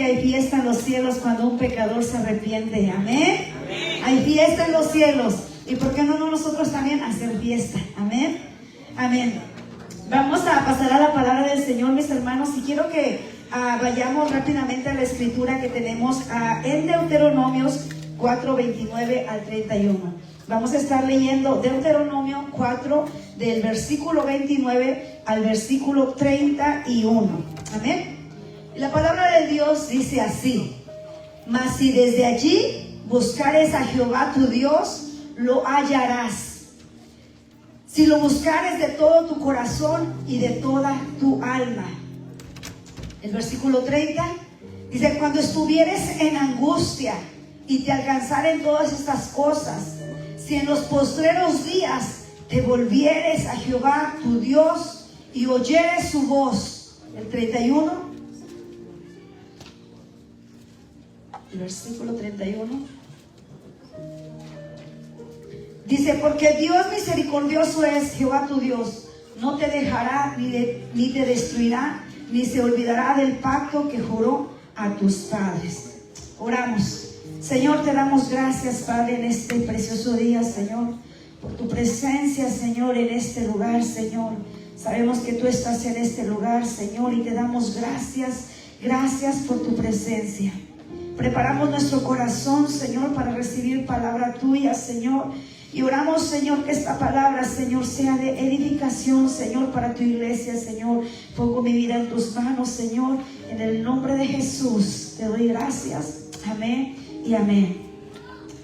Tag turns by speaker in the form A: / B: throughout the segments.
A: que hay fiesta en los cielos cuando un pecador se arrepiente? Amén. Hay fiesta en los cielos. ¿Y por qué no nosotros también hacer fiesta? Amén. Amén. Vamos a pasar a la palabra del Señor, mis hermanos, y quiero que vayamos rápidamente a la escritura que tenemos en Deuteronomios 4, 29 al 31. Vamos a estar leyendo Deuteronomio 4 del versículo 29 al versículo 31. Amén. Y la palabra de Dios dice así: mas si desde allí buscares a Jehová tu Dios, lo hallarás. Si lo buscares de todo tu corazón y de toda tu alma. El versículo 30 dice: cuando estuvieres en angustia y te alcanzaren todas estas cosas, si en los postreros días te volvieres a Jehová tu Dios y oyeres su voz. El 31, el versículo 31. Dice: porque Dios misericordioso es Jehová tu Dios, no te dejará ni te destruirá, ni se olvidará del pacto que juró a tus padres. Oramos. Señor, te damos gracias, Padre, en este precioso día, Señor, por tu presencia, Señor, en este lugar, Señor. Sabemos que tú estás en este lugar, Señor, y te damos gracias, gracias por tu presencia. Preparamos nuestro corazón, Señor, para recibir palabra tuya, Señor. Y oramos, Señor, que esta palabra, Señor, sea de edificación, Señor, para tu iglesia, Señor. Pongo mi vida en tus manos, Señor. En el nombre de Jesús te doy gracias. Amén y amén.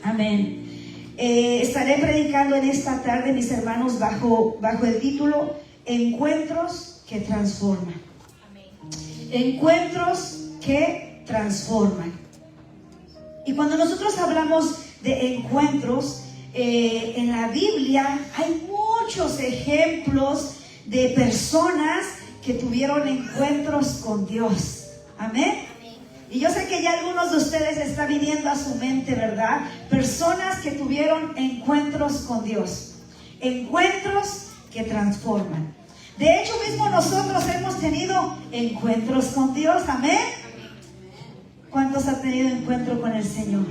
A: Amén. Estaré predicando en esta tarde, mis hermanos, bajo el título Encuentros que transforman. Encuentros que transforman. Y cuando nosotros hablamos de encuentros, en la Biblia hay muchos ejemplos de personas que tuvieron encuentros con Dios. Amén. Y yo sé que ya algunos de ustedes está viniendo a su mente, ¿verdad? Personas que tuvieron encuentros con Dios. Encuentros que transforman. De hecho, mismo nosotros hemos tenido encuentros con Dios. Amén. ¿Cuántos han tenido encuentro con el Señor?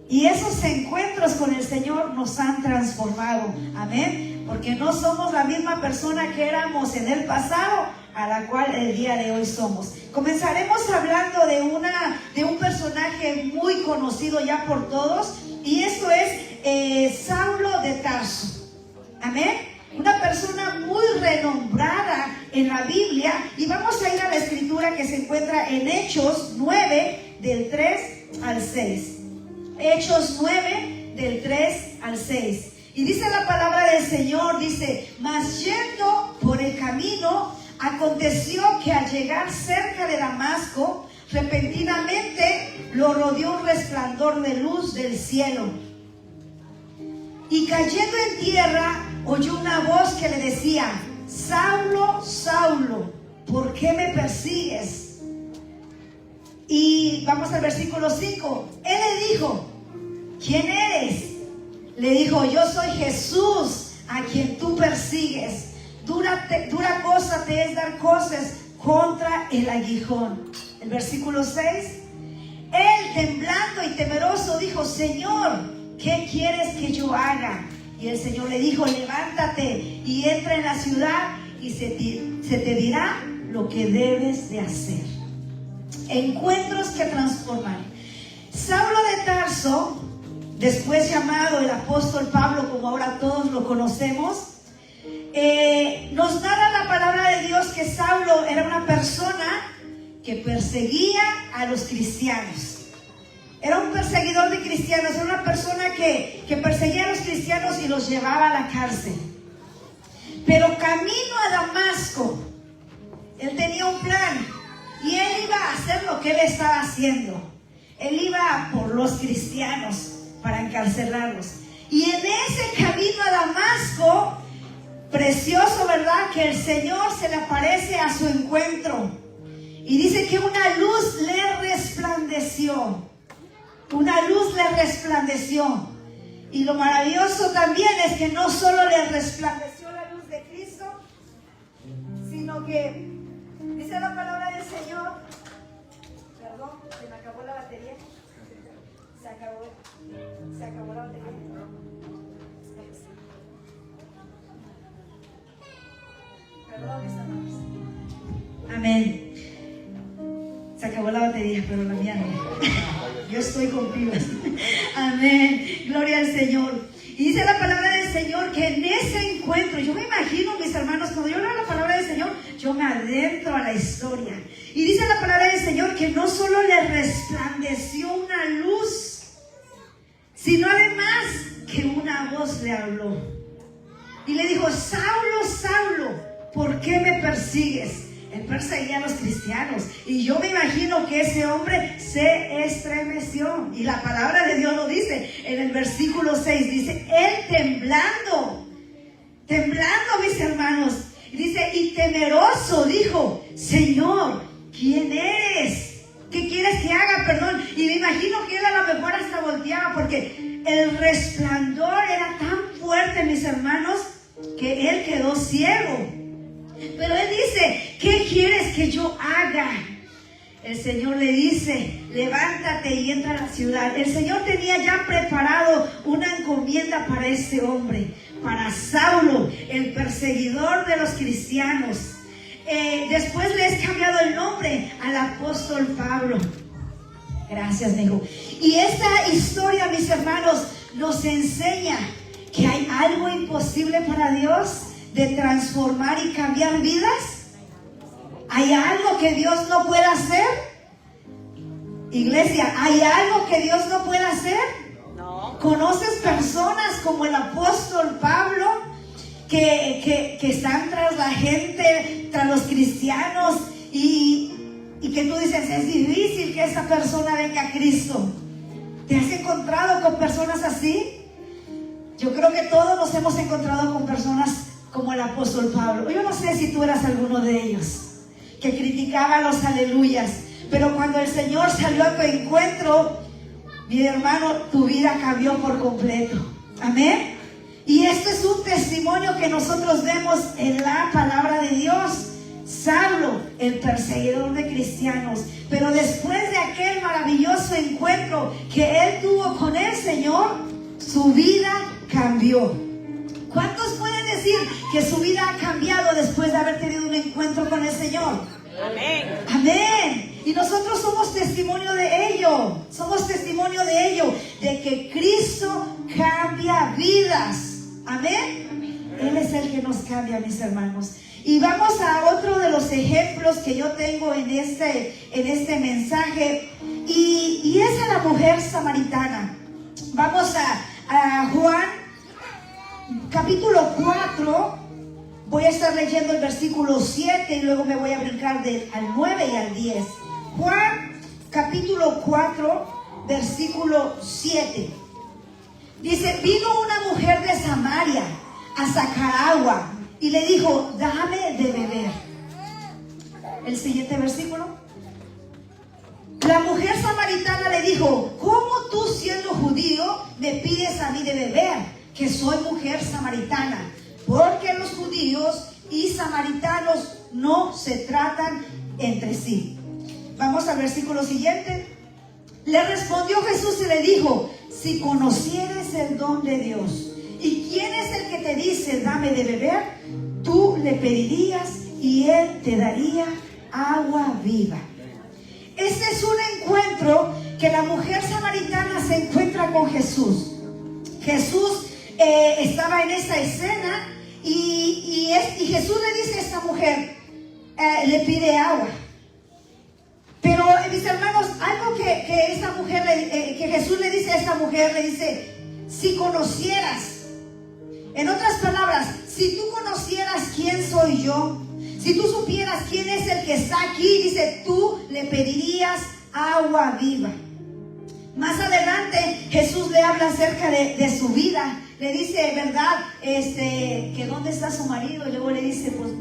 A: Y esos encuentros con el Señor nos han transformado. Amén. Porque no somos la misma persona que éramos en el pasado a la cual el día de hoy somos. Comenzaremos hablando de un personaje muy conocido ya por todos. Y esto es Saulo de Tarso. Amén. Una persona muy renombrada en la Biblia. Y vamos a ir a la escritura que se encuentra en Hechos 9 del 3 al 6. Hechos 9 del 3 al 6. Y dice la palabra del Señor, dice: mas yendo por el camino, aconteció que al llegar cerca de Damasco, repentinamente lo rodeó un resplandor de luz del cielo. Y cayendo en tierra, oyó una voz que le decía: Saulo, Saulo, ¿por qué me persigues? Y vamos al versículo 5. Él le dijo: ¿quién eres? Le dijo: yo soy Jesús, a quien tú persigues. Dura cosa te es dar cosas contra el aguijón. El versículo 6. Él, temblando y temeroso, dijo: Señor, ¿qué quieres que yo haga? Y el Señor le dijo: levántate y entra en la ciudad y se te dirá lo que debes de hacer. Encuentros que transforman. Saulo de Tarso, después llamado el apóstol Pablo, como ahora todos lo conocemos, nos narra la palabra de Dios que Saulo era una persona que perseguía a los cristianos. Era un perseguidor de cristianos, era una persona que perseguía a los cristianos y los llevaba a la cárcel. Pero camino a Damasco, él tenía un plan y él iba a hacer lo que él estaba haciendo. Él iba por los cristianos para encarcelarlos. Y en ese camino a Damasco, precioso, ¿verdad?, que el Señor se le aparece a su encuentro. Y dice que una luz le resplandeció. Una luz le resplandeció. Y lo maravilloso también es que no solo le resplandeció la luz de Cristo, sino que dice la palabra del Señor acabó la batería, pero la mía no. Yo estoy con pilas. Amén. Gloria al Señor. Y dice la palabra del Señor que en ese encuentro, yo me imagino, mis hermanos, cuando yo leo la palabra del Señor, yo me adentro a la historia. Y dice la palabra del Señor que no solo le resplandeció una luz, sino además que una voz le habló. Y le dijo: Saulo, Saulo, ¿por qué me persigues? Él perseguía a los cristianos. Y yo me imagino que ese hombre se estremeció. Y la palabra de Dios lo dice en el versículo 6. Dice: él temblando, mis hermanos. Y dice: y temeroso dijo: Señor, ¿quién eres? ¿Qué quieres que haga? Perdón. Y me imagino que él a lo mejor hasta volteaba, porque el resplandor era tan fuerte, mis hermanos, que él quedó ciego. Pero él dice: ¿qué quieres que yo haga? El Señor le dice: levántate y entra a la ciudad. El Señor tenía ya preparado una encomienda para este hombre, para Saulo, el perseguidor de los cristianos. Después le es cambiado el nombre al apóstol Pablo. Gracias, hijo. Y esta historia, mis hermanos, nos enseña que hay algo imposible para Dios de transformar y cambiar vidas. ¿Hay algo que Dios no pueda hacer? Iglesia, ¿hay algo que Dios no pueda hacer? No. ¿Conoces personas como el apóstol Pablo que están tras la gente, tras los cristianos, y que tú dices: es difícil que esa persona venga a Cristo? ¿Te has encontrado con personas así? Yo creo que todos nos hemos encontrado con personas como el apóstol Pablo. Yo no sé si tú eras alguno de ellos que criticaba los aleluyas, pero cuando el Señor salió a tu encuentro, mi hermano, tu vida cambió por completo. Amén. Y esto es un testimonio que nosotros vemos en la palabra de Dios. Saulo, el perseguidor de cristianos, pero después de aquel maravilloso encuentro que él tuvo con el Señor, su vida cambió. ¿Cuántos pueden decir que su vida ha cambiado después de haber tenido un encuentro con el Señor? Amén. Amén. Y nosotros somos testimonio de ello. Somos testimonio de ello, de que Cristo cambia vidas. Amén. Él es el que nos cambia, mis hermanos. Y vamos a otro de los ejemplos que yo tengo en este mensaje. Y es a la mujer samaritana. Vamos a Juan capítulo 4, voy a estar leyendo el versículo 7 y luego me voy a brincar al 9 y al 10. Juan capítulo 4, versículo 7. Dice: vino una mujer de Samaria a sacar agua y le dijo: dame de beber. El siguiente versículo. La mujer samaritana le dijo: ¿cómo tú, siendo judío, me pides a mí de beber, que soy mujer samaritana? Porque los judíos y samaritanos no se tratan entre sí. Vamos al versículo siguiente. Le respondió Jesús y le dijo: si conocieres el don de Dios y quién es el que te dice dame de beber, tú le pedirías y él te daría agua viva. Este es un encuentro que la mujer samaritana se encuentra con Jesús. Jesús estaba en esta escena y Jesús le dice a esta mujer, le pide agua. Pero mis hermanos, algo que esta mujer, que Jesús le dice a esta mujer, le dice: si conocieras, en otras palabras, si tú conocieras quién soy yo, si tú supieras quién es el que está aquí, dice, tú le pedirías agua viva. Más adelante Jesús le habla acerca de su vida. Le dice, ¿verdad? Que ¿dónde está su marido? Y luego le dice, pues,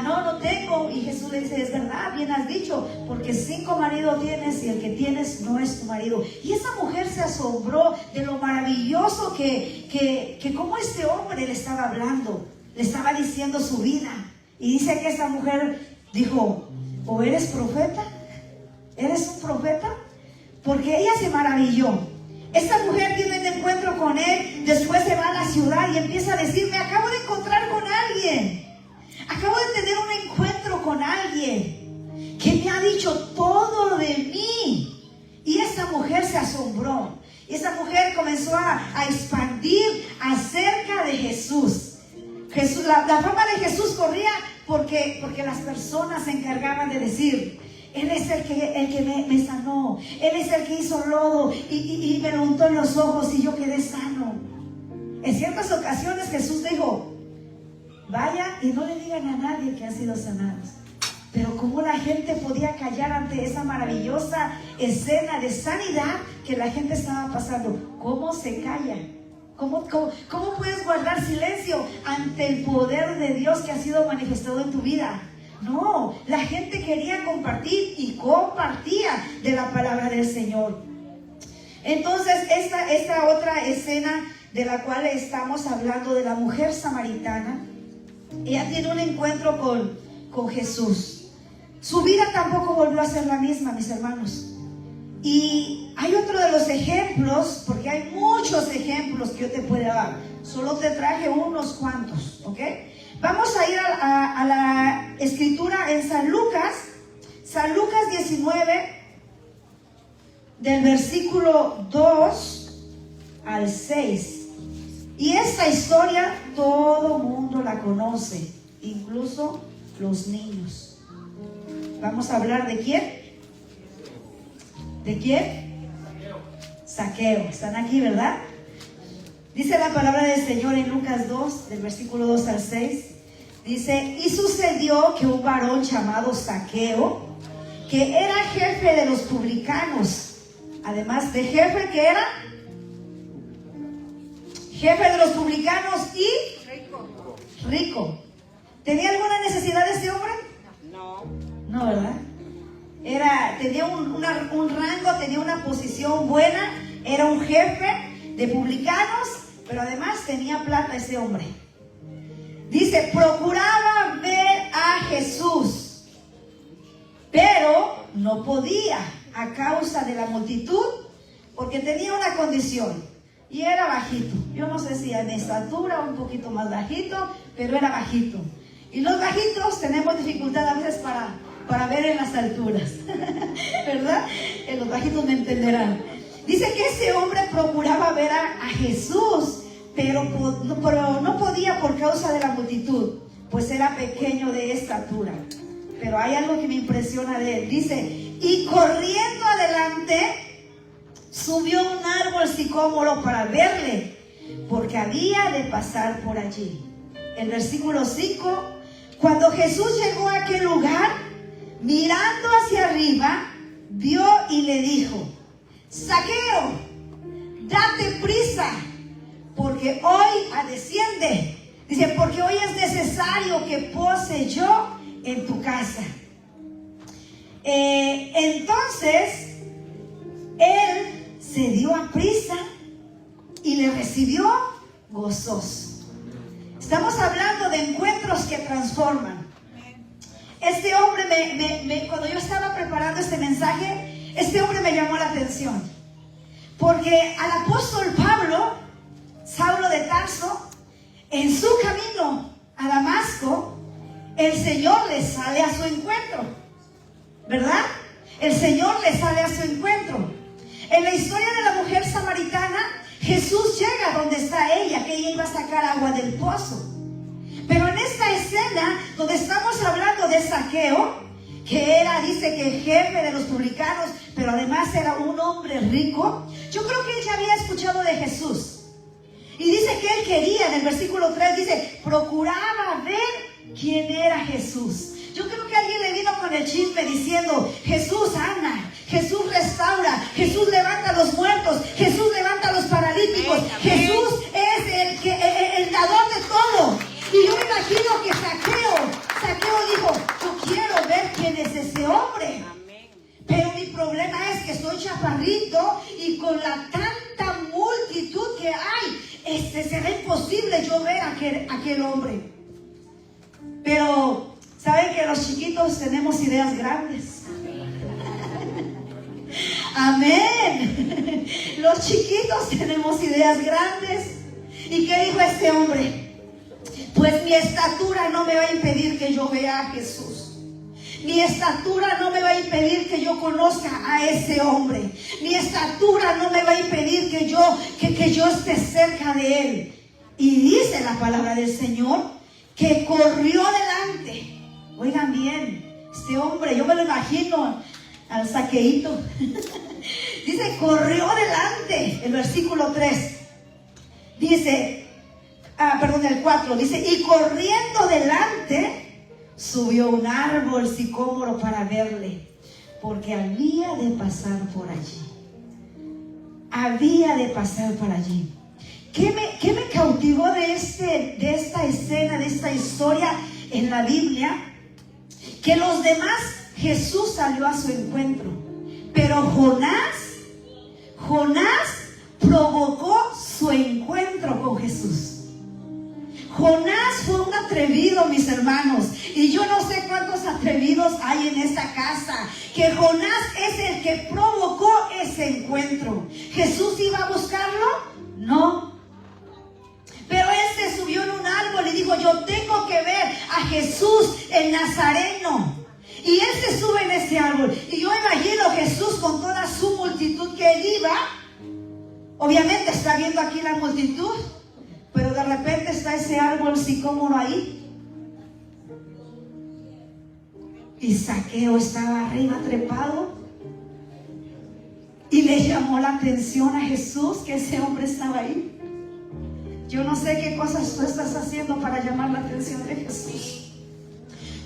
A: no tengo. Y Jesús le dice, es verdad, bien has dicho, porque 5 maridos tienes y el que tienes no es tu marido. Y esa mujer se asombró de lo maravilloso que como este hombre le estaba hablando, le estaba diciendo su vida. Y dice que esa mujer dijo, ¿o eres profeta? ¿Eres un profeta? Porque ella se maravilló. Esta mujer tiene un encuentro con él, después se va a la ciudad y empieza a decir, me acabo de encontrar con alguien. Acabo de tener un encuentro con alguien que me ha dicho todo de mí. Y esa mujer se asombró. Y esa mujer comenzó a expandir acerca de Jesús. La fama de Jesús corría porque las personas se encargaban de decir: Él es el que me sanó. Él es el que hizo lodo y me lo untó en los ojos y yo quedé sano. En ciertas ocasiones Jesús dijo: vaya y no le digan a nadie que han sido sanados. Pero cómo la gente podía callar ante esa maravillosa escena de sanidad que la gente estaba pasando. ¿Cómo se calla? ¿Cómo puedes guardar silencio ante el poder de Dios que ha sido manifestado en tu vida? No, la gente quería compartir y compartía de la palabra del Señor. Entonces, esta otra escena de la cual estamos hablando, de la mujer samaritana, ella tiene un encuentro con Jesús. Su vida tampoco volvió a ser la misma, mis hermanos. Y hay otro de los ejemplos, porque hay muchos ejemplos que yo te puedo dar. Solo te traje unos cuantos, ¿ok? Vamos a ir a la escritura en San Lucas 19, del versículo 2 al 6. Y esta historia todo mundo la conoce, incluso los niños. Vamos a hablar de quién. ¿De quién? Zaqueo. Están aquí, ¿verdad? Dice la palabra del Señor en Lucas 2, del versículo 2 al 6. Dice: y sucedió que un varón llamado Zaqueo, que era jefe de los publicanos, además de jefe, ¿qué era? Jefe de los publicanos y rico. ¿Tenía alguna necesidad ese hombre? No, ¿verdad? Tenía un rango, tenía una posición buena, era un jefe de publicanos, pero además tenía plata ese hombre. Dice: procuraba ver a Jesús, pero no podía a causa de la multitud, porque tenía una condición, y era bajito. Yo no sé si en estatura un poquito más bajito, pero era bajito. Y los bajitos tenemos dificultad a veces para ver en las alturas, ¿verdad? Los bajitos me entenderán. Dice que ese hombre procuraba ver a Jesús, pero no podía por causa de la multitud, pues era pequeño de estatura. Pero hay algo que me impresiona de él. Dice: y corriendo adelante, subió a un árbol sicómoro para verle, porque había de pasar por allí. El versículo 5: cuando Jesús llegó a aquel lugar, mirando hacia arriba, vio y le dijo: Zaqueo, date prisa, porque hoy desciende. Dice: porque hoy es necesario que pose yo en tu casa. Entonces él se dio a prisa y le recibió gozoso. Estamos hablando de encuentros que transforman. Este hombre, cuando yo estaba preparando este mensaje, este hombre me llamó la atención. Porque al apóstol Pablo, Saulo de Tarso, en su camino a Damasco, el Señor le sale a su encuentro, ¿verdad? El Señor le sale a su encuentro. En la historia de la mujer samaritana, Jesús llega donde está ella, que ella iba a sacar agua del pozo. Pero en esta escena donde estamos hablando de Zaqueo, que era, dice que jefe de los publicanos, pero además era un hombre rico, yo creo que él ya había escuchado de Jesús. Y dice que él quería, en el versículo 3 dice, procuraba ver quién era Jesús. Yo creo que alguien le vino con el chisme diciendo: Jesús sana, Jesús restaura, Jesús levanta a los muertos, Jesús levanta a los paralíticos, amén, amén. Jesús es el dador de todo. Y yo me imagino que Zaqueo dijo: yo quiero ver quién es ese hombre. Amén. Pero mi problema es que soy chaparrito y con la tanta multitud que hay, será imposible yo ver a aquel hombre. Pero ¿saben que los chiquitos tenemos ideas grandes? Amén. Los chiquitos tenemos ideas grandes. ¿Y qué dijo este hombre? Pues mi estatura no me va a impedir que yo vea a Jesús. Mi estatura no me va a impedir que yo conozca a ese hombre. Mi estatura no me va a impedir que yo esté cerca de él. Y dice la palabra del Señor que corrió delante. Oigan bien, este hombre, yo me lo imagino al Zaqueíto. Dice, corrió delante. El versículo 3 dice, el 4 dice, y corriendo delante subió un árbol sicómoro para verle, porque había de pasar por allí. Había de pasar por allí. ¿Qué me cautivó de esta escena, de esta historia en la Biblia? Que los demás, Jesús salió a su encuentro, pero Jonás provocó su encuentro con Jesús. Jonás fue un atrevido, mis hermanos, y yo no sé cuántos atrevidos hay en esta casa, que Jonás es el que provocó ese encuentro. ¿Jesús iba a buscarlo? No. Pero él se subió en un árbol y dijo, yo tengo que ver a Jesús el Nazareno. Y él se sube en ese árbol. Y yo imagino Jesús con toda su multitud que él iba. Obviamente está viendo aquí la multitud, pero de repente está ese árbol sicómoro ahí. Y Zaqueo estaba arriba trepado. Y le llamó la atención a Jesús que ese hombre estaba ahí. Yo no sé qué cosas tú estás haciendo para llamar la atención de Jesús.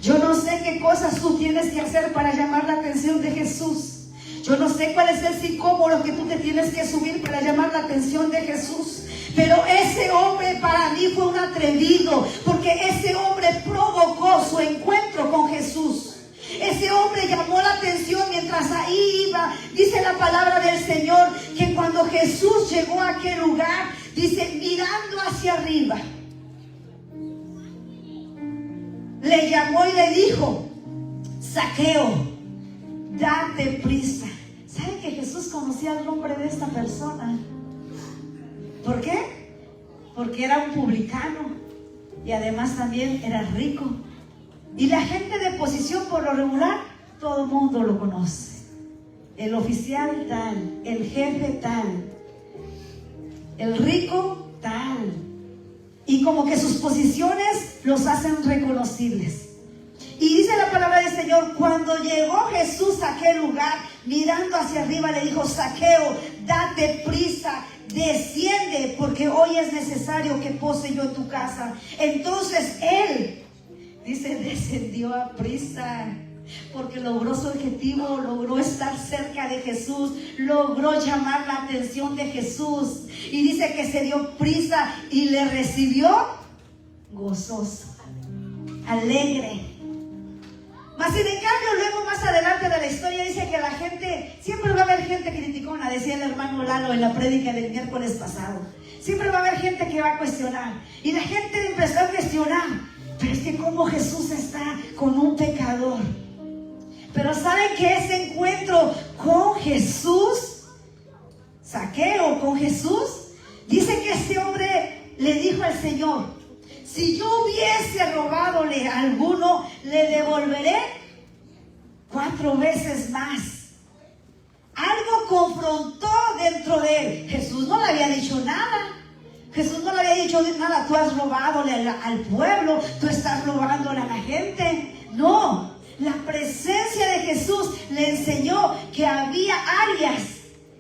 A: Yo no sé qué cosas tú tienes que hacer para llamar la atención de Jesús. Yo no sé cuál es el sicómoro que tú te tienes que subir para llamar la atención de Jesús. Pero ese hombre para mí fue un atrevido, porque ese hombre provocó su encuentro con Jesús. Ese hombre llamó la atención mientras ahí iba. Dice la palabra del Señor que cuando Jesús llegó a aquel lugar, dice, mirando hacia arriba, le llamó y le dijo, Zaqueo, date prisa. ¿Saben que Jesús conocía el nombre de esta persona? ¿Por qué? Porque era un publicano y además también era rico. Y la gente de posición, por lo regular, todo el mundo lo conoce. El oficial tal, el jefe tal, el rico tal. Y como que sus posiciones los hacen reconocibles. Y dice la palabra del Señor, cuando llegó Jesús a aquel lugar, mirando hacia arriba, le dijo, Zaqueo, date prisa, desciende, porque hoy es necesario que pose yo en tu casa. Entonces él, dice, descendió a prisa, porque logró su objetivo, logró estar cerca de Jesús, logró llamar la atención de Jesús. Y dice que se dio prisa y le recibió gozoso, alegre. Mas sin en cambio, luego más adelante de la historia dice que la gente, siempre va a haber gente criticona, decía el hermano Lalo en la prédica del miércoles pasado. Siempre va a haber gente que va a cuestionar. Y la gente empezó a cuestionar, pero es que como Jesús está con un pecador. Pero ¿saben que ese encuentro con Jesús, Zaqueo con Jesús, dice que ese hombre le dijo al Señor, si yo hubiese robadole a alguno, le devolveré 4 veces más. Algo confrontó dentro de él. Jesús no le había dicho nada. Jesús no le había dicho nada, tú has robadole al pueblo, tú estás robándole a la gente. No, la presencia de Jesús le enseñó que había áreas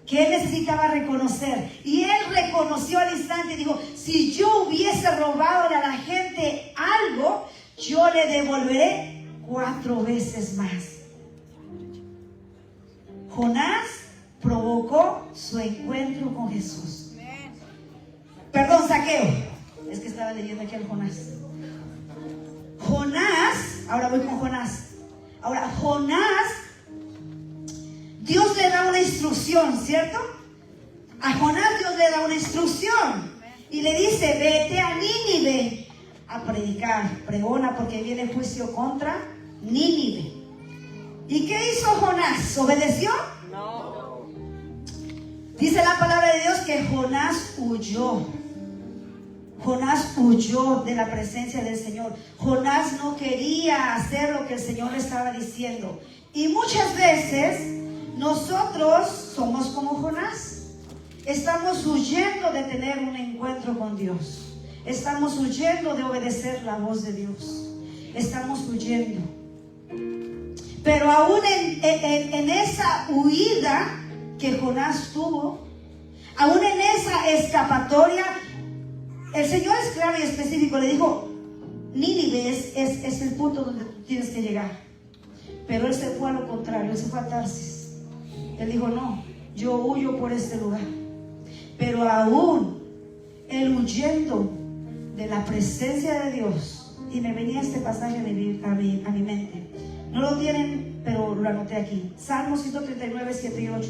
A: que él necesitaba reconocer. Y él reconoció al instante y dijo, si yo hubiese robado a la gente algo, yo le devolveré 4 veces más. Jonás provocó su encuentro con Jesús. Perdón, Zaqueo. Es que estaba leyendo aquí al Jonás. Ahora voy con Jonás. Ahora, Jonás, Dios le da una instrucción, ¿cierto? A Jonás Dios le da una instrucción y le dice, vete a Nínive a predicar, pregona porque viene juicio contra Nínive. ¿Y qué hizo Jonás? ¿Obedeció? No. Dice la palabra de Dios que Jonás huyó. Jonás huyó de la presencia del Señor. Jonás no quería hacer lo que el Señor le estaba diciendo. Y muchas veces nosotros somos como Jonás. Estamos huyendo de tener un encuentro con Dios. Estamos huyendo de obedecer la voz de Dios. Estamos huyendo. Pero aún en esa huida que Jonás tuvo, aún en esa escapatoria, el Señor es claro y específico. Le dijo, Nínive es el punto donde tú tienes que llegar. Pero él se fue a lo contrario, él se fue a Tarsis. Él dijo, no, yo huyo por este lugar. Pero aún él huyendo de la presencia de Dios, y me venía este pasaje a mi mente. No lo tienen, pero lo anoté aquí. Salmo 139, 7 y 8.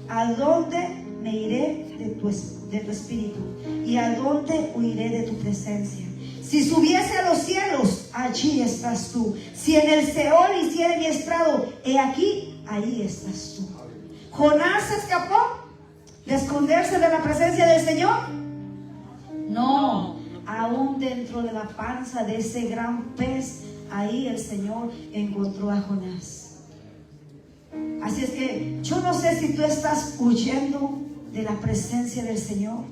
A: ¿A dónde me iré de tu espíritu? ¿Y a dónde huiré de tu presencia? Si subiese a los cielos, allí estás tú. Si en el Seol hiciere mi estrado, he aquí, ahí estás tú. ¿Jonás se escapó de esconderse de la presencia del Señor? No, aún dentro de la panza de ese gran pez, ahí el Señor encontró a Jonás. Así es que yo no sé si tú estás huyendo de la presencia del Señor.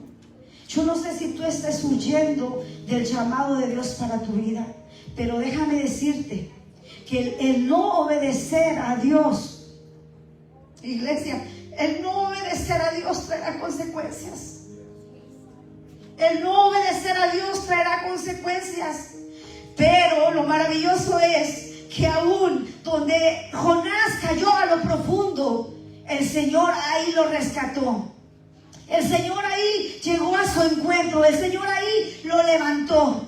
A: Yo no sé si tú estás huyendo del llamado de Dios para tu vida. Pero déjame decirte que el no obedecer a Dios, iglesia, el no obedecer a Dios traerá consecuencias. El no obedecer a Dios traerá consecuencias. Pero lo maravilloso es que aún donde Jonás cayó a lo profundo, el Señor ahí lo rescató. El Señor ahí llegó a su encuentro. El Señor ahí lo levantó.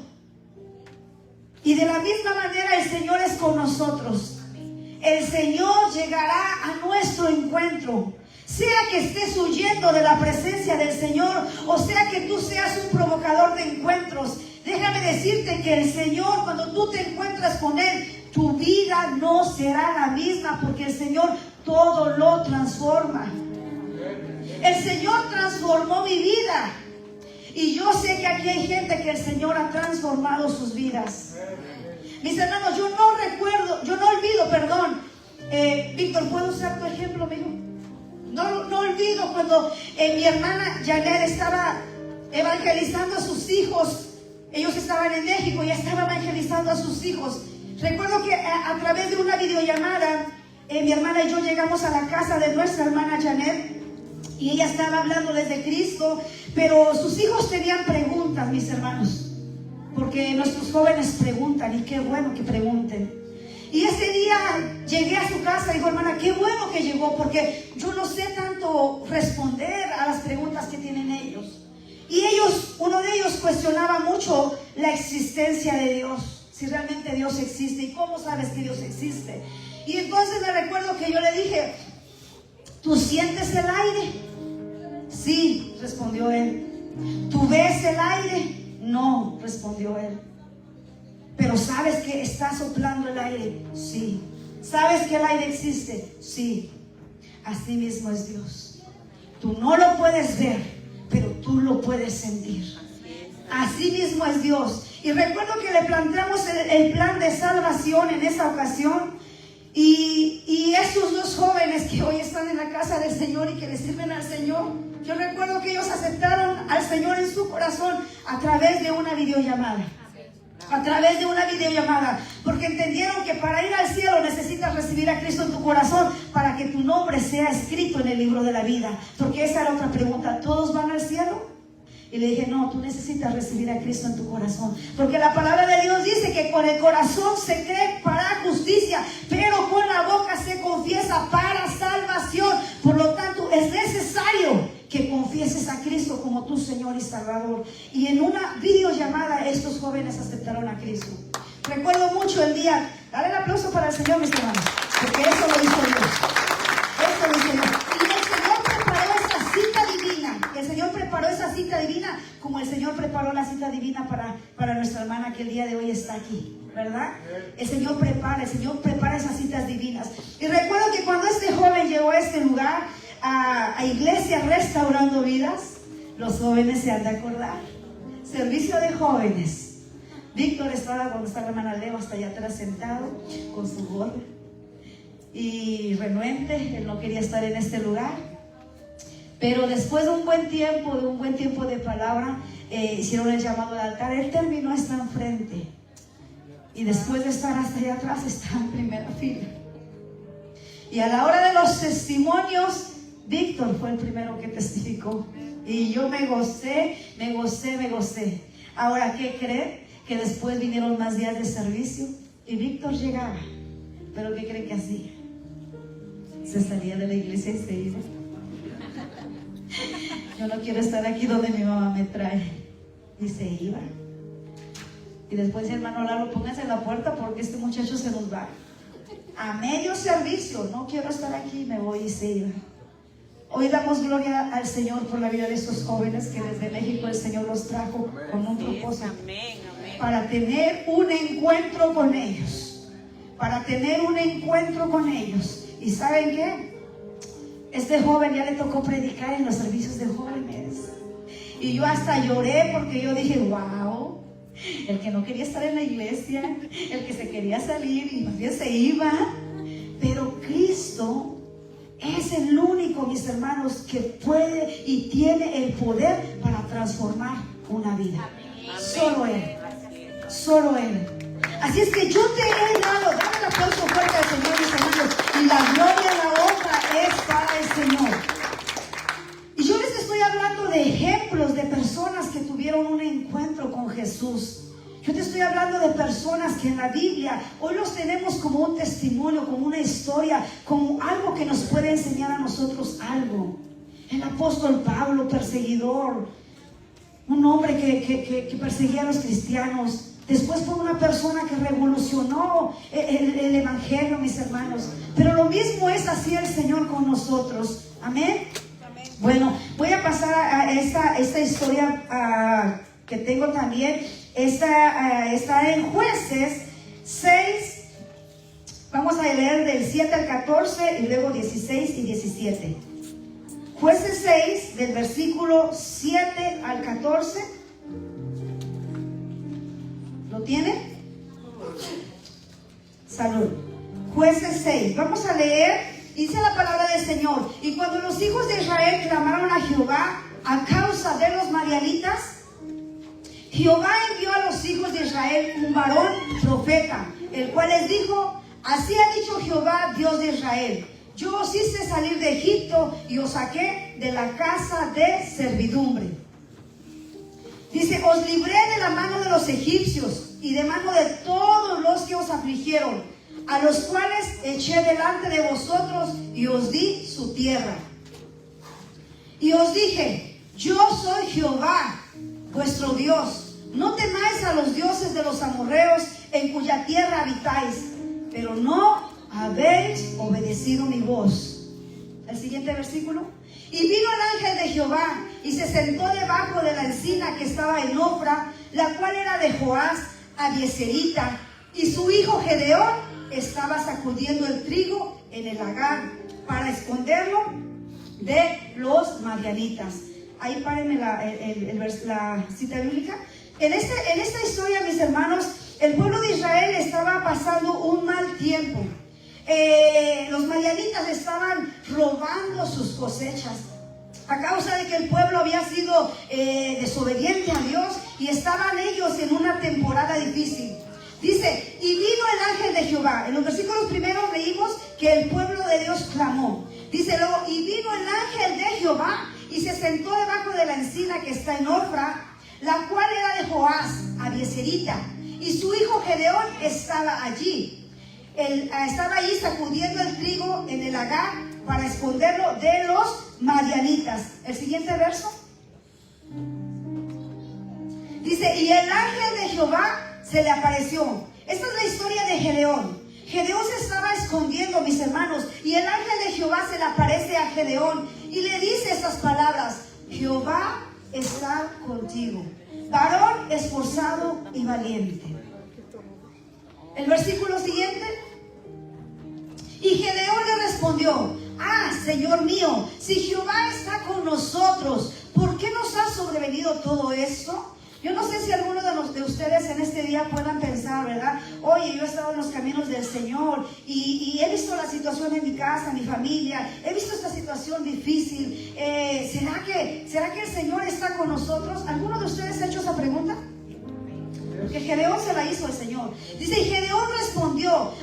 A: Y de la misma manera el Señor es con nosotros. El Señor llegará a nuestro encuentro. Sea que estés huyendo de la presencia del Señor, o sea que tú seas un provocador de encuentros, déjame decirte que el Señor, cuando tú te encuentras con Él, tu vida no será la misma, porque el Señor todo lo transforma. El Señor transformó mi vida. Y yo sé que aquí hay gente que el Señor ha transformado sus vidas. Mis hermanos, yo no olvido, Víctor, ¿puedo usar tu ejemplo, amigo? No olvido cuando mi hermana Janet estaba evangelizando a sus hijos. Ellos estaban en México y estaba evangelizando a sus hijos. Recuerdo que a través de una videollamada, mi hermana y yo llegamos a la casa de nuestra hermana Janet. Y ella estaba hablándoles de Cristo, pero sus hijos tenían preguntas, mis hermanos. Porque nuestros jóvenes preguntan, y qué bueno que pregunten. Y ese día llegué a su casa y dijo, hermana, qué bueno que llegó, porque yo no sé tanto responder a las preguntas que tienen ellos. Y uno de ellos cuestionaba mucho la existencia de Dios, si realmente Dios existe y cómo sabes que Dios existe. Y entonces me recuerdo que yo le dije, ¿tú sientes el aire? Sí, respondió él. ¿Tú ves el aire? No, respondió él. ¿Pero sabes que está soplando el aire? Sí. ¿Sabes que el aire existe? Sí. Así mismo es Dios. Tú no lo puedes ver, pero tú lo puedes sentir. Así mismo es Dios. Y recuerdo que le planteamos el plan de salvación en esa ocasión. Y esos dos jóvenes que hoy están en la casa del Señor y que le sirven al Señor, yo recuerdo que ellos aceptaron al Señor en su corazón a través de una videollamada. A través de una videollamada, porque entendieron que para ir al cielo necesitas recibir a Cristo en tu corazón para que tu nombre sea escrito en el libro de la vida. Porque esa era otra pregunta, ¿todos van al cielo? Y le dije, no, tú necesitas recibir a Cristo en tu corazón, porque la palabra de Dios dice que con el corazón se cree para justicia, pero con la boca se confiesa para salvación. Por lo tanto, es necesario que confieses a Cristo como tu Señor y Salvador. Y en una videollamada estos jóvenes aceptaron a Cristo. Recuerdo mucho el día, dale el aplauso para el Señor, mis hermanos, porque eso lo hizo Dios. Eso lo hizo Dios. Y el Señor preparó esa cita divina. El Señor preparó esa cita divina como el Señor preparó la cita divina para nuestra hermana que el día de hoy está aquí, ¿verdad? El Señor prepara esas citas divinas. Y recuerdo que cuando este joven llegó a este lugar, a Iglesia Restaurando Vidas, los jóvenes se han de acordar. servicio de jóvenes. Víctor estaba, cuando está la hermana Leo, hasta allá atrás sentado con su gorra y renuente. Él no quería estar en este lugar, pero después de un buen tiempo de palabra, hicieron el llamado al altar. Él terminó hasta enfrente, y después de estar hasta allá atrás, está en primera fila. Y a la hora de los testimonios, Víctor fue el primero que testificó, y yo me gocé. Ahora, ¿qué creen? Que después vinieron más días de servicio y Víctor llegaba, pero ¿qué creen que hacía? Se salía de la iglesia y se iba. Yo no quiero estar aquí donde mi mamá me trae. Y se iba. Y después, hermano Lalo, póngase en la puerta porque este muchacho se nos va. A medio servicio, no quiero estar aquí, me voy, y se iba. Hoy damos gloria al Señor por la vida de estos jóvenes que desde México el Señor los trajo con un propósito. Para tener un encuentro con ellos. ¿Y saben qué? Este joven ya le tocó predicar en los servicios de jóvenes. Y yo hasta lloré porque yo dije, wow, el que no quería estar en la iglesia, el que se quería salir y más bien se iba. Pero Cristo es el único, mis hermanos, que puede y tiene el poder para transformar una vida. Solo Él. Así es que yo te he dado, dame el aplauso fuerte al Señor, mis hermanos, y la gloria, la honra es para el Señor. Y yo les estoy hablando de ejemplos de personas que tuvieron un encuentro con Jesús. Yo te estoy hablando de personas que en la Biblia hoy los tenemos como un testimonio, como una historia, como algo que nos puede enseñar a nosotros algo. El apóstol Pablo, perseguidor, un hombre que perseguía a los cristianos. Después fue una persona que revolucionó el evangelio, mis hermanos. Pero lo mismo es así el Señor con nosotros. Amén. Bueno, voy a pasar a esta historia que tengo también. Está en Jueces 6. Vamos a leer del 7 al 14 y luego 16 y 17. Jueces 6, del versículo 7 al 14. ¿Lo tiene? Salud. Jueces 6. Vamos a leer. Dice la palabra del Señor: y cuando los hijos de Israel clamaron a Jehová a causa de los madianitas, Jehová envió a los hijos de Israel un varón profeta, el cual les dijo: así ha dicho Jehová, Dios de Israel: yo os hice salir de Egipto y os saqué de la casa de servidumbre. Dice: os libré de la mano de los egipcios y de mano de todos los que os afligieron, a los cuales eché delante de vosotros y os di su tierra. Y os dije: yo soy Jehová, vuestro Dios. No temáis a los dioses de los amorreos en cuya tierra habitáis, pero no habéis obedecido mi voz. El siguiente versículo. Y vino el ángel de Jehová y se sentó debajo de la encina que estaba en Ofra, la cual era de Joás Abieserita, y su hijo Gedeón estaba sacudiendo el trigo en el lagar para esconderlo de los madianitas. Ahí párenme la cita bíblica. En esta historia, mis hermanos, el pueblo de Israel estaba pasando un mal tiempo. Los madianitas estaban robando sus cosechas a causa de que el pueblo había sido desobediente a Dios, y estaban ellos en una temporada difícil. Dice: y vino el ángel de Jehová. En los versículos primeros leímos que el pueblo de Dios clamó. Dice luego: y vino el ángel de Jehová y se sentó debajo de la encina que está en Ofra, la cual era de Joás Abieserita, y su hijo Gedeón estaba allí. Él estaba allí sacudiendo el trigo en el lagar para esconderlo de los madianitas. El siguiente verso dice: y el ángel de Jehová se le apareció. Esta es la historia de Gedeón. Gedeón se estaba escondiendo, mis hermanos, y el ángel de Jehová se le aparece a Gedeón y le dice estas palabras: Jehová está contigo, varón esforzado y valiente. El versículo siguiente. Y Gedeón le respondió: ah, Señor mío, si Jehová está con nosotros, ¿por qué nos ha sobrevenido todo esto? Yo no sé si alguno de ustedes en este día puedan pensar, ¿verdad? Oye, yo he estado en los caminos del Señor y he visto la situación en mi casa, en mi familia, he visto esta situación difícil. ¿Será que el Señor está con nosotros? ¿Alguno de ustedes ha hecho esa pregunta? Porque Gedeón se la hizo el Señor. Dice, y Gedeón respondió,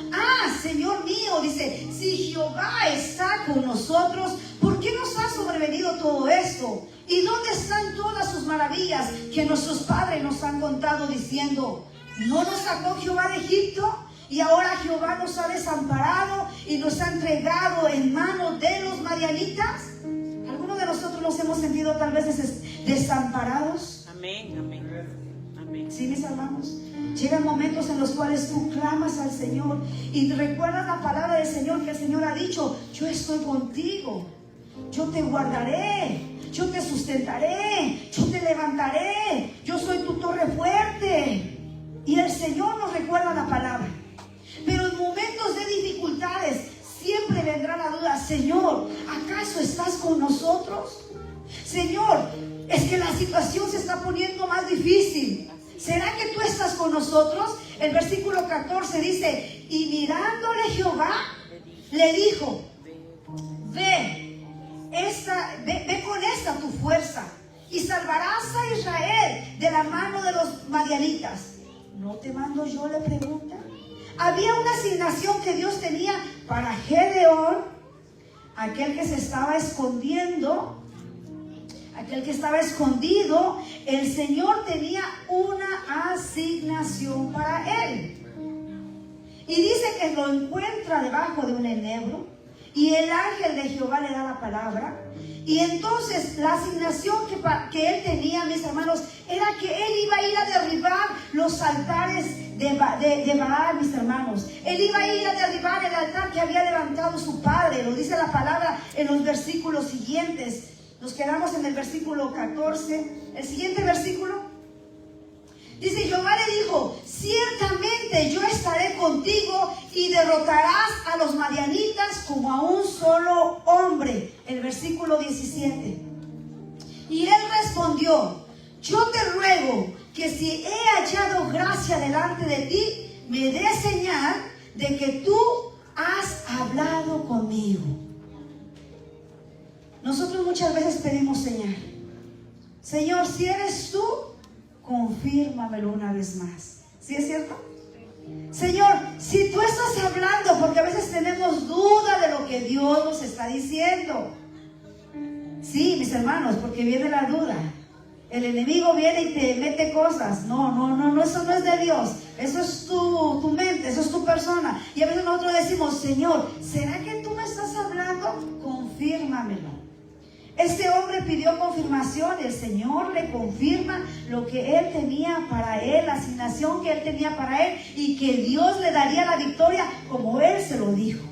A: Señor mío, dice, si Jehová está con nosotros, ¿por qué nos ha sobrevenido todo esto? ¿Y dónde están todas sus maravillas que nuestros padres nos han contado diciendo, ¿no nos sacó Jehová de Egipto? Y ahora Jehová nos ha desamparado y nos ha entregado en manos de los madianitas. ¿Alguno de nosotros nos hemos sentido tal vez desamparados?
B: Amén, amén. Amén.
A: Sí, mis hermanos. Llegan momentos en los cuales tú clamas al Señor y recuerdas la palabra del Señor, que el Señor ha dicho, yo estoy contigo, yo te guardaré, yo te sustentaré, yo te levantaré, yo soy tu torre fuerte. Y el Señor nos recuerda la palabra. Pero en momentos de dificultades siempre vendrá la duda, Señor, ¿acaso estás con nosotros? Señor, es que la situación se está poniendo más difícil. ¿Será que tú estás con nosotros? El versículo 14 dice, y mirándole Jehová, le dijo, ve con esta tu fuerza y salvarás a Israel de la mano de los madianitas. ¿No te mando yo? Le pregunta. Había una asignación que Dios tenía para Gedeón, aquel que se estaba escondiendo, aquel que estaba escondido. El Señor tenía una asignación para él. Y dice que lo encuentra debajo de un enebro y el ángel de Jehová le da la palabra. Y entonces la asignación que él tenía, mis hermanos, era que él iba a ir a derribar los altares de Baal, mis hermanos. Él iba a ir a derribar el altar que había levantado su padre. Lo dice la palabra en los versículos siguientes. Nos quedamos en el versículo 14. El siguiente versículo dice, Jehová le dijo, ciertamente yo estaré contigo y derrotarás a los madianitas como a un solo hombre. El versículo 17. Y él respondió, yo te ruego que si he hallado gracia delante de ti, me dé señal de que tú has hablado conmigo. Nosotros muchas veces pedimos señal. Señor, si eres tú, confírmamelo una vez más. ¿Sí es cierto? Señor, si tú estás hablando, porque a veces tenemos duda de lo que Dios nos está diciendo. Sí, mis hermanos, porque viene la duda. El enemigo viene y te mete cosas. No, eso no es de Dios. Eso es tu mente, eso es tu persona. Y a veces nosotros decimos, Señor, ¿será que tú me estás hablando? Confírmamelo. Este hombre pidió confirmación, el Señor le confirma lo que él tenía para él, la asignación que él tenía para él, y que Dios le daría la victoria como él se lo dijo.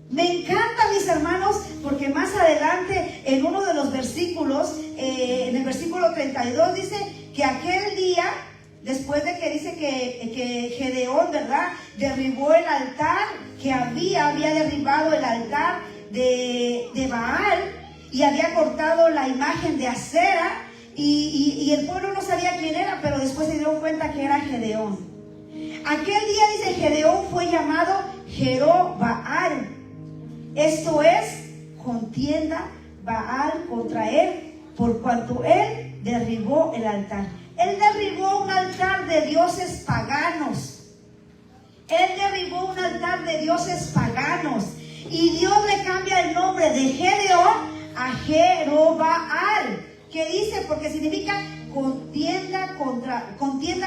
A: Me encanta, mis hermanos, porque más adelante en uno de los versículos, en el versículo 32, dice que aquel día, después de que dice que Gedeón, ¿verdad?, derribó el altar, que había derribado el altar de Baal, y había cortado la imagen de Acera, y el pueblo no sabía quién era, pero después se dieron cuenta que era Gedeón. Aquel día, dice, Gedeón fue llamado Jerobbaal. Esto es, contienda Baal contra él, por cuanto él derribó el altar. Él derribó un altar de dioses paganos. Él derribó un altar de dioses paganos. Y Dios le cambia el nombre de Gedeón a Jerobbaal, que dice, porque significa contienda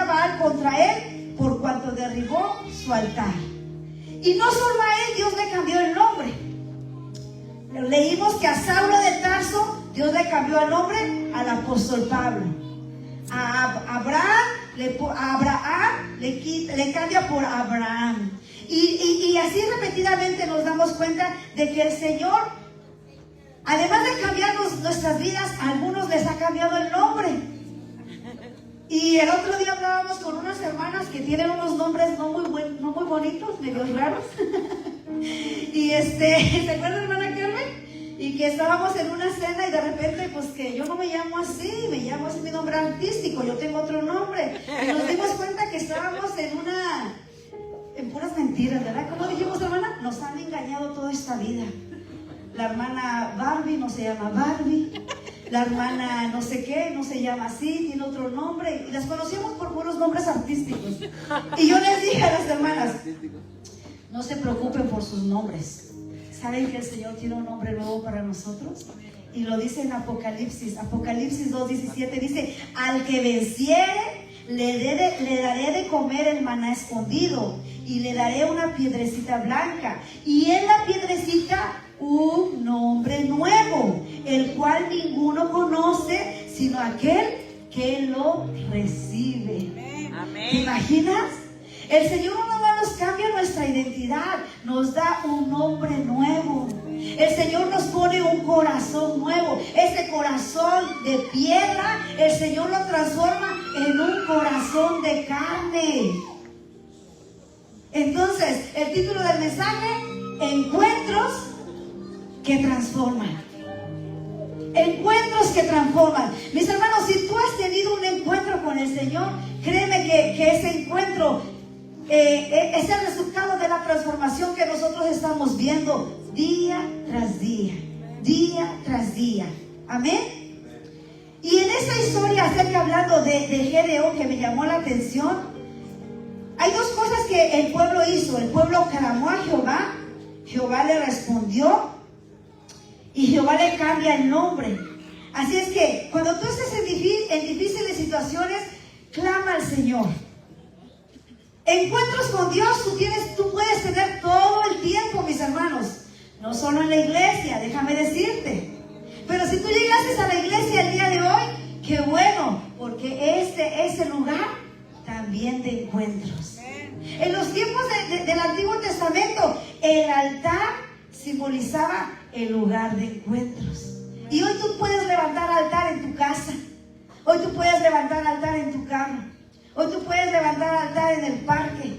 A: Baal contra él, por cuanto derribó su altar. Y no solo a él Dios le cambió el nombre. Leímos que a Saulo de Tarso Dios le cambió el nombre al apóstol Pablo. A Abraham le cambia por Abraham. Y así repetidamente nos damos cuenta de que el Señor, además de cambiarnos nuestras vidas, a algunos les ha cambiado el nombre. Y el otro día hablábamos con unas hermanas que tienen unos nombres no muy bonitos, medio raros. Y ¿se acuerdan, hermana Carmen? Y que estábamos en una cena y de repente, pues que yo no me llamo así, me llamo así mi nombre artístico, yo tengo otro nombre. Y nos dimos cuenta que estábamos en puras mentiras, ¿verdad? ¿Cómo dijimos, hermana? Nos han engañado toda esta vida. La hermana Barbie no se llama Barbie, la hermana no sé qué, no se llama así, tiene otro nombre, y las conocíamos por puros nombres artísticos. Y yo les dije a las hermanas, no se preocupen por sus nombres. ¿Saben que el Señor tiene un nombre nuevo para nosotros? Y lo dice en Apocalipsis 2:17, dice, al que venciere, le daré de comer el maná escondido, y le daré una piedrecita blanca, y en la piedrecita un nombre nuevo, el cual ninguno conoce, sino aquel que lo recibe.
B: Amén.
A: ¿Te imaginas? El Señor no nos cambia nuestra identidad, nos da un nombre nuevo. El Señor nos pone un corazón nuevo. Ese corazón de piedra, el Señor lo transforma en un corazón de carne. Entonces, el título del mensaje, encuentros que transforman. Encuentros que transforman. Mis hermanos, si tú has tenido un encuentro con el Señor, créeme que ese encuentro es el resultado de la transformación que nosotros estamos viendo día tras día, día tras día. Amén. Y en esta historia, acerca hablando de Gedeón, que me llamó la atención, hay dos cosas que el pueblo hizo. El pueblo clamó a Jehová, Jehová le respondió, y Jehová le cambia el nombre. Así es que cuando tú estés en difíciles situaciones, clama al Señor. Encuentros con Dios tú puedes tener todo el tiempo, mis hermanos. No solo en la iglesia, déjame decirte. Pero si tú llegaste a la iglesia el día de hoy, qué bueno, porque este es el lugar también de encuentros. En los tiempos del Antiguo Testamento, el altar simbolizaba el lugar de encuentros. Y hoy tú puedes levantar altar en tu casa. Hoy tú puedes levantar altar en tu carro. Hoy tú puedes levantar altar en el parque.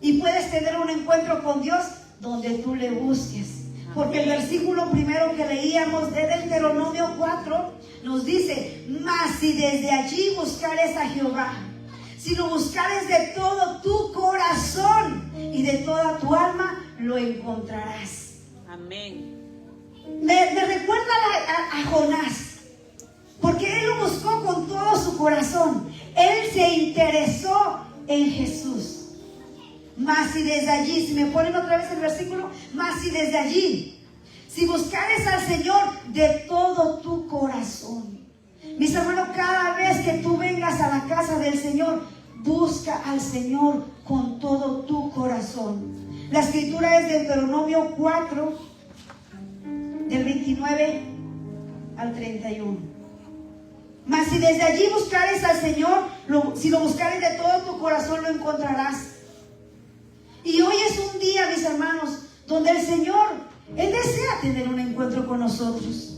A: Y puedes tener un encuentro con Dios donde tú le busques. Porque el versículo primero que leíamos de Deuteronomio 4 nos dice, mas si desde allí buscares a Jehová, si lo buscares de todo tu corazón y de toda tu alma, lo encontrarás.
B: Amén.
A: Me recuerda a Jonás, porque él lo buscó con todo su corazón. Él se interesó en Jesús. Mas si desde allí, si me ponen otra vez el versículo, mas si desde allí, si buscares al Señor de todo tu corazón. Mis hermanos, cada vez que tú vengas a la casa del Señor, busca al Señor con todo tu corazón. La escritura es de Deuteronomio 4, del 29 al 31. Mas si desde allí buscares al Señor, si lo buscares de todo tu corazón, lo encontrarás. Y hoy es un día, mis hermanos, donde el Señor, Él desea tener un encuentro con nosotros.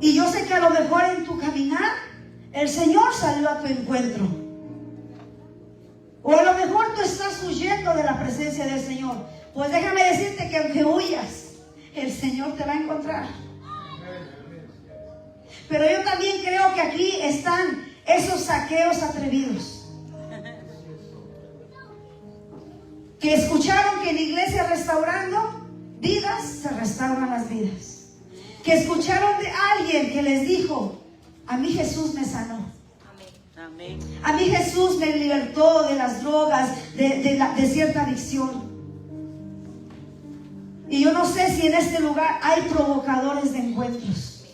A: Y yo sé que a lo mejor en tu caminar, el Señor salió a tu encuentro. O a lo mejor tú estás huyendo de la presencia del Señor. Pues déjame decirte que aunque huyas, el Señor te va a encontrar. Pero yo también creo que aquí están esos saqueos atrevidos, que escucharon que en la iglesia restaurando vidas, se restauran las vidas. Que escucharon de alguien que les dijo, a mí Jesús me sanó.
B: Amén.
A: A mí Jesús me libertó de las drogas, de cierta adicción. Y yo no sé si en este lugar hay provocadores de encuentros.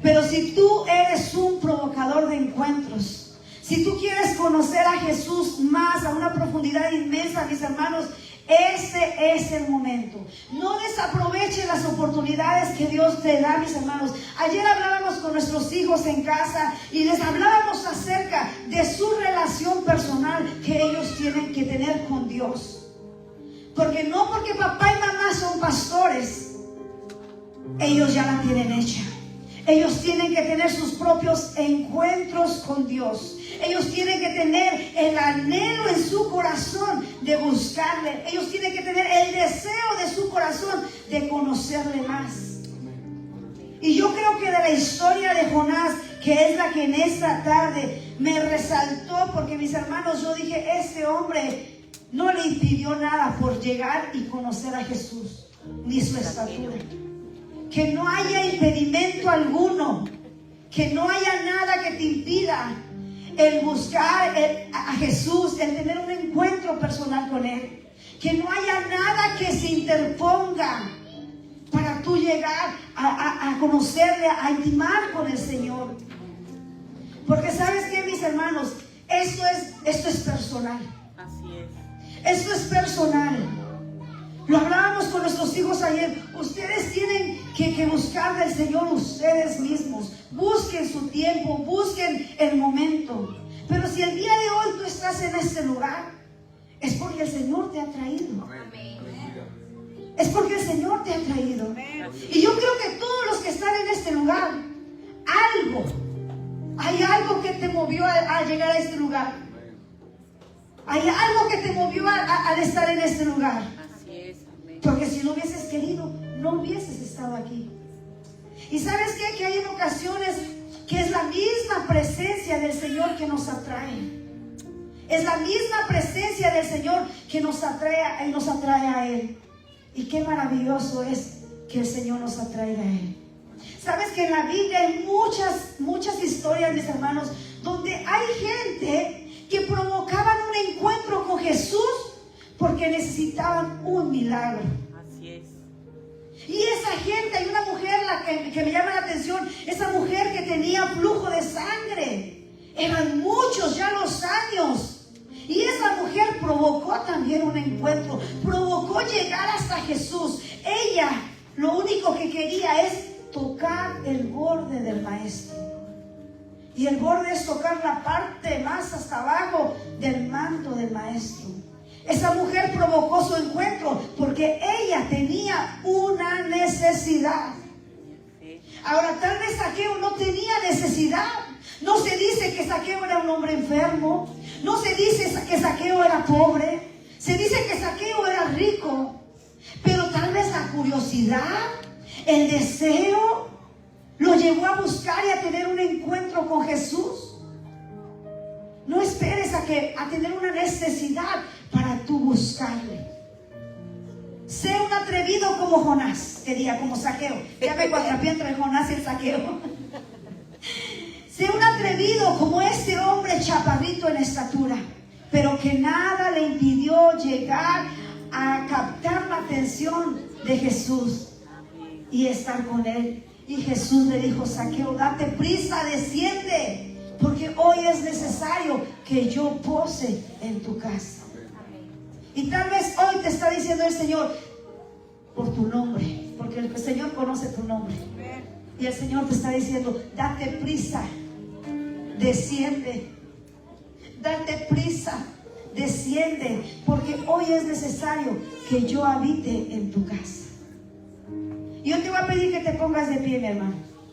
A: Pero si tú eres un provocador de encuentros, si tú quieres conocer a Jesús más, a una profundidad inmensa, mis hermanos, ese es el momento. No desaproveche las oportunidades que Dios te da, mis hermanos. Ayer hablábamos con nuestros hijos en casa y les hablábamos acerca de su relación personal que ellos tienen que tener con Dios. Porque no porque papá y mamá son pastores, ellos ya la tienen hecha. Ellos tienen que tener sus propios encuentros con Dios. Ellos tienen que tener el anhelo en su corazón de buscarle. Ellos tienen que tener el deseo de su corazón de conocerle más. Y yo creo que de la historia de Jonás, que es la que en esta tarde me resaltó, porque mis hermanos, yo dije, este hombre no le impidió nada por llegar y conocer a Jesús, ni su estatura. Que no haya impedimento alguno, que no haya nada que te impida el buscar a Jesús, el tener un encuentro personal con Él. Que no haya nada que se interponga para tú llegar a conocerle, a intimar con el Señor. Porque ¿sabes qué, mis hermanos? Esto es personal.
B: Así es.
A: Esto es personal. Lo hablábamos con nuestros hijos ayer. Ustedes tienen que buscar del Señor ustedes mismos. Busquen su tiempo, busquen el momento. Pero si el día de hoy tú estás en este lugar, es porque el Señor te ha traído. Es porque el Señor te ha traído. Y yo creo que todos los que están en este lugar, hay algo que te movió a llegar a este lugar. Hay algo que te movió al estar en este lugar.
B: Así es. Amén.
A: Porque si no hubieses querido, no hubieses estado aquí. Y ¿sabes qué? Que hay en ocasiones que es la misma presencia del Señor que nos atrae. Es la misma presencia del Señor que nos atrae a Él. Y qué maravilloso es que el Señor nos atraiga a Él. Sabes que en la Biblia hay muchas historias, mis hermanos, donde hay gente que provocaban un encuentro con Jesús porque necesitaban un milagro.
B: Así es.
A: Y esa gente, hay una mujer que me llama la atención, esa mujer que tenía flujo de sangre. Eran muchos ya los años. Y esa mujer provocó también un encuentro, provocó llegar hasta Jesús. Ella lo único que quería es tocar el borde del Maestro. Y el borde es tocar la parte más hasta abajo del manto del Maestro. Esa mujer provocó su encuentro porque ella tenía una necesidad. Ahora, tal vez Zaqueo no tenía necesidad. No se dice que Zaqueo era un hombre enfermo. No se dice que Zaqueo era pobre. Se dice que Zaqueo era rico. Pero tal vez la curiosidad, el deseo, lo llevó a buscar y a tener un encuentro con Jesús. No esperes a tener una necesidad para tú buscarle. Sé un atrevido como Jonás, que diga como Zaqueo. Ya me cuatrapié entre Jonás y el Zaqueo. Sé un atrevido como este hombre chaparrito en estatura, pero que nada le impidió llegar a captar la atención de Jesús y estar con Él. Y Jesús le dijo: Zaqueo, date prisa, desciende, porque hoy es necesario que yo pose en tu casa. Y tal vez hoy te está diciendo el Señor, por tu nombre, porque el Señor conoce tu nombre. Y el Señor te está diciendo: date prisa, desciende. Date prisa, desciende, porque hoy es necesario que yo habite en tu casa. Y yo te voy a pedir que te pongas de pie, mi hermano.